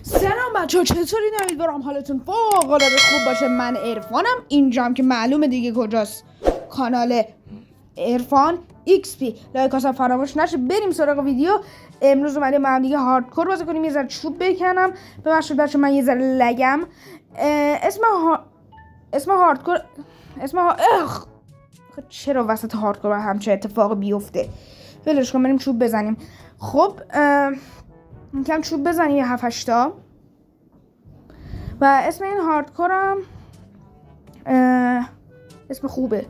سلام بچه ها، چطورین؟ امیدوارم حالتون فوق‌العاده خوب باشه. من عرفانم، اینجام که معلومه دیگه کجاست، کانال عرفان ایکس پی. لایک اصلا فراموش نشه. بریم سراغ ویدیو. امروز اومدیم با هم دیگه هاردکور بازی کنیم. یه ذره چوب بکنم. ببخشید بچه من یه ذره لگم. اسم هاردکور چرا وسط هاردکور همچه اتفاق بیفته؟ ولش کن، بریم چوب بزنیم. خب کم چوب بزنیم، یه 7-8 تا. و اسم این هاردکورم اسم خوبه.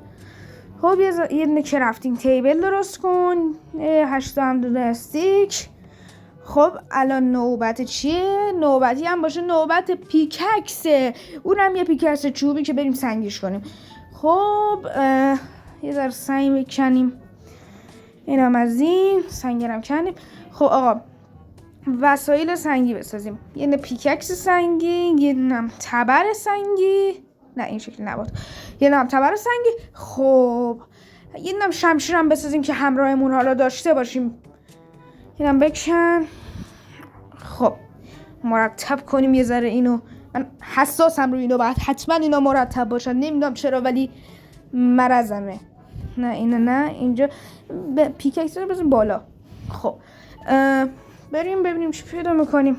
خب یه دونه کرافتینگ تیبل درست کن، 8 تا هم دونه استیک. خب الان نوبت چیه؟ نوبتی هم باشه نوبت پیککسه. اونم یه پیککس چوبی که بریم سنگیش کنیم. خب یه ذره سنگ بکنیم. اینم از این سنگرم کنیم. خب آقا وسایل سنگی بسازیم. یه دونه پیککس سنگی، یه دونه تبر سنگی، نه این شکلی نبود، یه دونه تبر سنگی. خب یه دونه شمشیر هم بسازیم که همراهمون حالا داشته باشیم. اینم بکن. خب مرتب کنیم یه ذره اینو. من حساسم روی اینو، باید حتما اینا مرتب باشن. نمیدونم چرا ولی مرزمه. نه اینو نه، اینجا پیککس رو بزنیم بالا. خب بریم ببینیم چی پیدا میکنیم.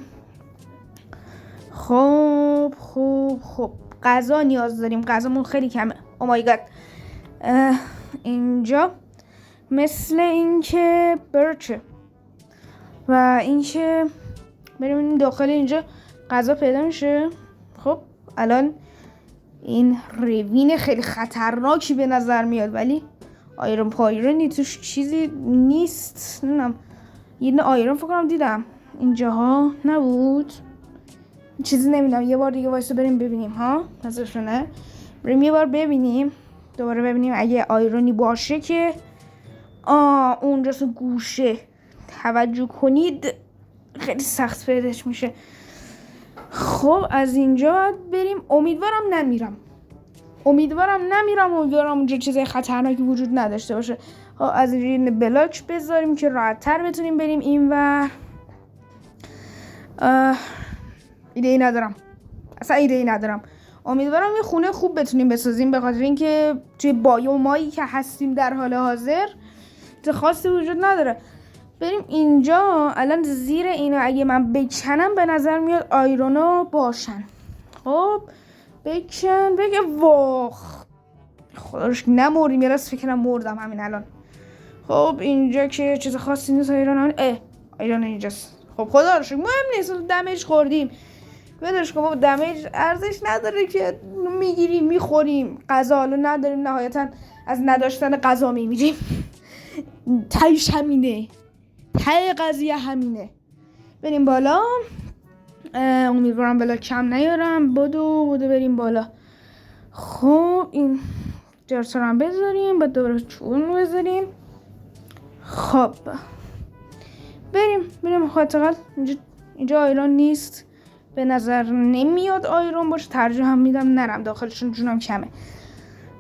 خب غذا نیاز داریم. غذامون خیلی کمه. او مای گاد. اینجا مثل اینکه برچه و اینکه بریم داخل اینجا غذا پیدا میشه. خب الان این روین خیلی خطرناکی به نظر میاد، ولی آیرون پایرونی توش چیزی نیست. نمیدونم، یه دونه آیرون فکر کنم دیدم اینجاها، نبود چیزی، نمیدونم. یه بار دیگه وایسا بریم ببینیم ها، نظرشونه. بریم یه بار ببینیم، دوباره ببینیم اگه آیرونی باشه که اونجاست گوشه. توجه کنید خیلی سخت پیداش میشه. خب از اینجا بریم. امیدوارم نمیرم، امیدوارم اونجا چیزای خطرناکی وجود نداشته باشه. از اینجا بلاک بذاریم که راحت تر بتونیم بریم این و ایده ندارم. امیدوارم یه خونه خوب بتونیم بسازیم، به خاطر اینکه توی بایومایی که هستیم در حال حاضر خاصی وجود نداره. بریم اینجا. الان زیر اینو اگه من بکنم به نظر میاد آیرونا باشن. خب بکن واخ خداش نمردیم. یه راست فکرم مردم همین الان. خب اینجا که چیز خاصی نیست. آیرون اینجاست. خب خدا رو شکر مهم نیست، دمیج خوردیم. بدش کن بابا، دمیج ارزش نداره که میگیریم میخوریم. غذا حالا نداریم، نهایتا از نداشتن غذا میمیریم. تایش همینه، تای قضیه همینه. بریم بالا. امیدوارم بالا کم نیارم. بدو بریم بالا. خب این جرسا رو هم بذاریم، بعد دوباره چون بذاریم. خب بریم. حداقل اینجا آیرون نیست، به نظر نمیاد آیرون باشه. ترجیح هم میدم نرم داخلشون، جونم کمه.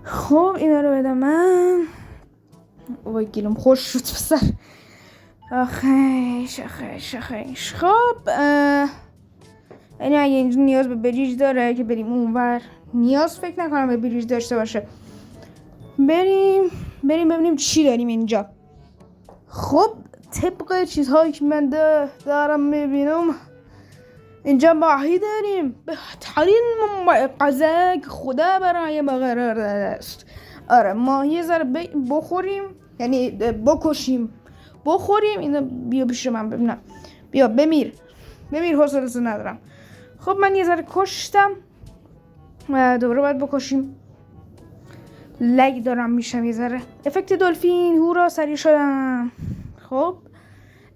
خب اینا رو بدم من. وای گلوم خوش شد پسر. آخیش. خب یعنی اگه اینجا نیاز به بریج داره که بریم اونور، نیاز فکر نکنم به بریج داشته باشه. بریم ببینیم چی داریم اینجا. خب طبق چیزهایی که من دارم میبینم اینجا ماهی داریم. بهترین غذا که خدا برای ما قرار داده است. آره ماهی ذره بخوریم، یعنی بخوریم. اینو بیا پیش من ببینم. بیا بمیر حوصله‌شو ندارم. خب من یه ذره کشتم و دوباره باید بکشیم. لگ دارم میشم یه ذره. افکت دلفین، هورا سریع شدم. خب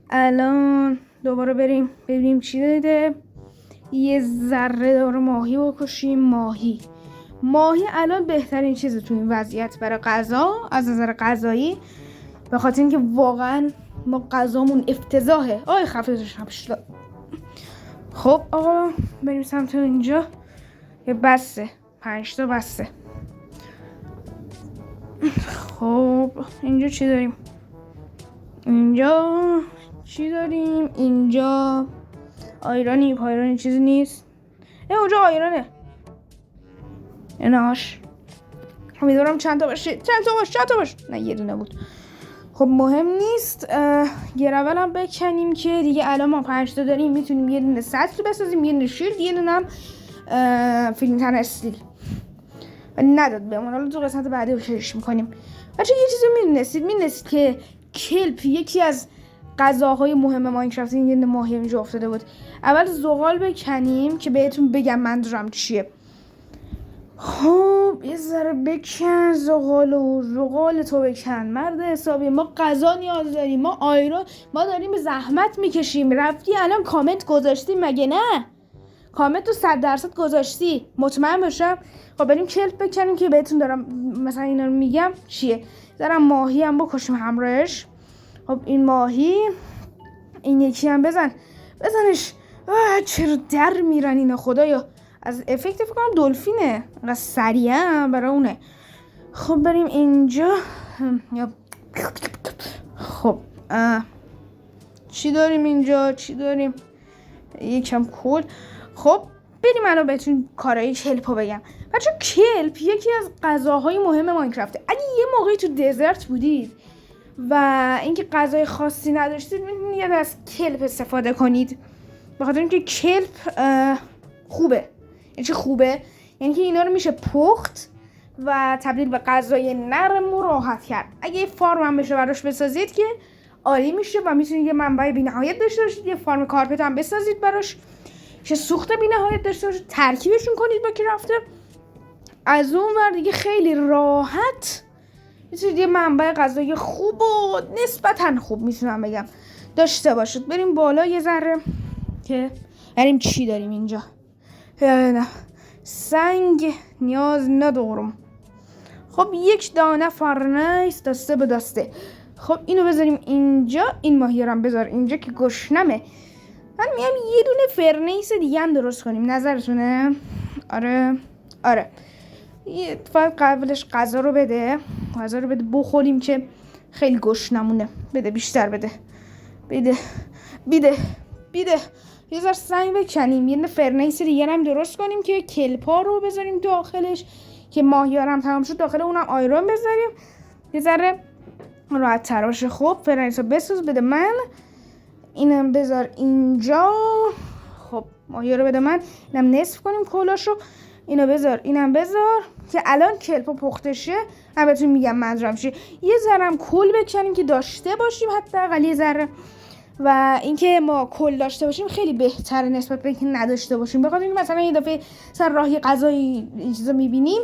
الان دوباره بریم ببینیم چی داده. یه ذره دوباره ماهی بکشیم. ماهی الان بهترین چیزه تو این وضعیت برای غذا، از نظر غذایی، به خاطر اینکه واقعا ما غذامون افتضاحه. خفه شد. خب آقا بریم سمت اینجا. یه بسته 5 تا بسته. خب اینجا چی داریم؟ اینجا آیرانی چیزی نیست. اونجا آیرانه. ایناش امیدوارم چند تا باشه. چند تا باشه. نه یه دونه بود. خب مهم نیست. گرول هم بکنیم که دیگه الان ما 5 تا داریم، میتونیم یه دونه سطل بسازیم، یه دونه شیلد، یه دونه هم فیلینتر استیل. و نداد بهمون. حالا تو قسمت بعدی بخیرش میکنیم. بچه یه چیزی میدونستید که کلپ یکی از غذاهای مهم ماینکرافت این یه ماهی اینجا افتاده بود. اول زغال بکنیم که بهتون بگم منظورم چیه. خب یه ذره بکن زغال تو بکن مرد حسابی. ما غذا نیاز داریم، ما آیرون، ما داریم زحمت میکشیم. رفتی الان کامنت گذاشتی مگه نه؟ کامنت تو 100% گذاشتی، مطمئن باشم. خب بریم کلپ بکنیم که بهتون دارم مثلا اینا رو میگم چیه. دارم ماهی هم بکشیم همراهش. خب این ماهی، این یکی هم بزنش. چرا در میرن اینا خدایا. از افکت فکر کنم دلفینه، انقدر سریعه برای اونه. خب بریم اینجا. خب چی داریم اینجا؟ یکم کل. خب بریم الان بهتون کارهای کلپو بگم. بچه کلپ یکی از غذاهای مهم ماینکرافته. اگه یه موقعی تو دزرت بودید و اینکه غذای خاصی نداشتید، میتونید از کلپ استفاده کنید. به خاطر اینکه کلپ خوبه. یعنی چه خوبه؟ یعنی که اینا رو میشه پخت و تبدیل به غذای نرم و راحت کرد. اگه یه فارم هم بشه براش بسازید که عالی میشه و میتونید یه منبع بی‌نهایت داشته باشید. یه فارم کارپت هم بسازید براش که سوخت بی‌نهایت داشته باشید، ترکیبشون کنید با کرافت. از اون ور دیگه خیلی راحت میتونید یه منبع غذایی خوب و نسبتاً خوب میتونم بگم داشته باشید. بریم بالا یه ذره که بریم چی داریم اینجا. نه سنگ نیاز ندارم. خب یک دانه فرنیس دسته به دسته. خب اینو بذاریم اینجا. این ماهی رو هم بذار اینجا که گشنمه. من میام یه دونه فرنیس دیگه هم درست کنیم. نظرتونه؟ آره فقط قبلش غذا رو بده بخوریم که خیلی گشنمونه. بده بیشتر بده. یه ذره سنگ بکنیم، یه فرنیس دیگه هم درست کنیم که کلپا رو بذاریم داخلش که ماهیارم تمام شد داخل اونم آیرون بذاریم یه ذره راحت تر باشه. خب فرنیس رو بساز بده من. اینم بذار اینجا. خب ماهی رو بده من. اینم نصف کنیم کلاشو. اینم بذار که الان کلپا پخته شه. البته میگم منظورم چیه. یه ذره هم کل بکنیم که داشته باشیم حداقل یه ذره. و اینکه ما کل داشته باشیم خیلی بهتره نسبت به اینکه نداشته باشیم. بخاطر اینکه مثلا یه دفعه سر راهی غذایی این چیزا میبینیم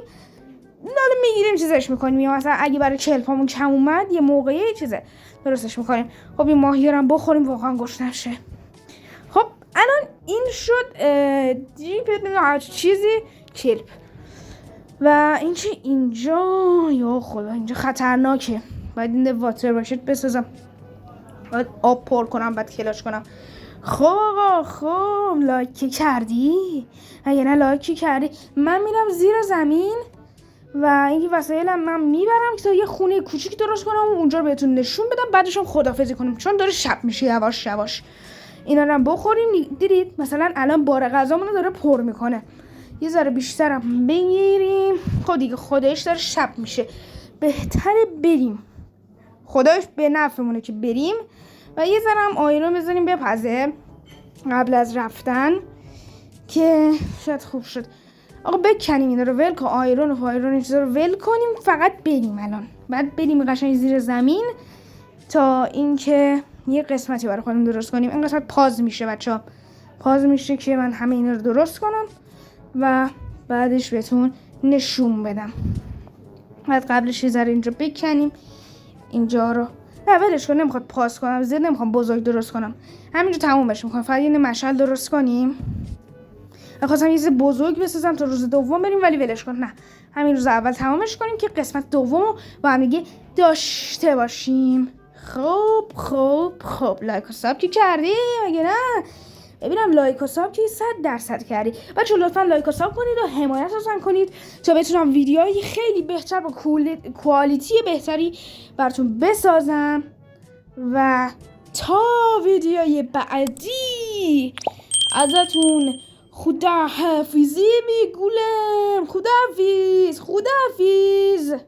داره میگیریم چیزش میکنیم، یا مثلا اگه برای کلپامون کم اومد یه موقعی چیزه درستش میکنیم. خب این ماهی رو هم بخوریم واقعا گشنه شه. خب الان این شد چیزی کلپ. و اینکه اینجا یا خدا اینجا خطرناکه. باید این واتر باشید بسازم، باید آب پر کنم بعد کلاش کنم. خب لایک کردی؟ اگه نه لایک کردی من میرم زیر زمین و این وسایلم من میبرم که تا یه خونه کوچیک درست کنم و اونجا رو بهتون نشون بدم. بعدش هم خدافظی کنیم چون داره شب میشه. یواش اینا رو هم بخوریم. دیدید مثلا الان بار غذامون رو داره پر میکنه. یه ذره بیشترم بگیریم. خب دیگه خودش داره شب میشه، بهتره بریم. خداش به نفعمونه که بریم. و یه ذره هم آیرون بذاریم بپزه قبل از رفتن که شاید خوب شد. آقا بکنیم اینا رو ول کن. آیرون این چیزا رو ول کنیم، فقط بریم الان. بعد بریم قشنگ زیر زمین تا اینکه یه قسمتی برای خودمون درست کنیم. این قسمت پاز میشه بچه‌ها، پاز میشه که من همه اینا رو درست کنم و بعدش بهتون نشون بدم. بعد قبلش یه ذره اینجا بکنیم اینجا رو. نه ولش کن، نمیخواد پاس کنم زیر، نمیخوام بزرگ درست کنم، همینجا تموم بشه. میخوام فقط یه مشعل درست کنیم. خواستم یه بزرگ بسازم تا روز دوم بریم، ولی ولش کن. نه همین روز اول تمامش کنیم که قسمت دوم با هم دیگه داشته باشیم. خب لایک و ساب که کردی مگه نه؟ ببینم لایک و ساب که 100% کردی. بچه لطفا لایک و ساب کنید و حمایت رو کنید تا بتونم ویدیوهای خیلی بهتر با کوالیتی بهتری براتون بسازم. و تا ویدیوی بعدی ازتون خداحافظی میگولم. خداحافظ.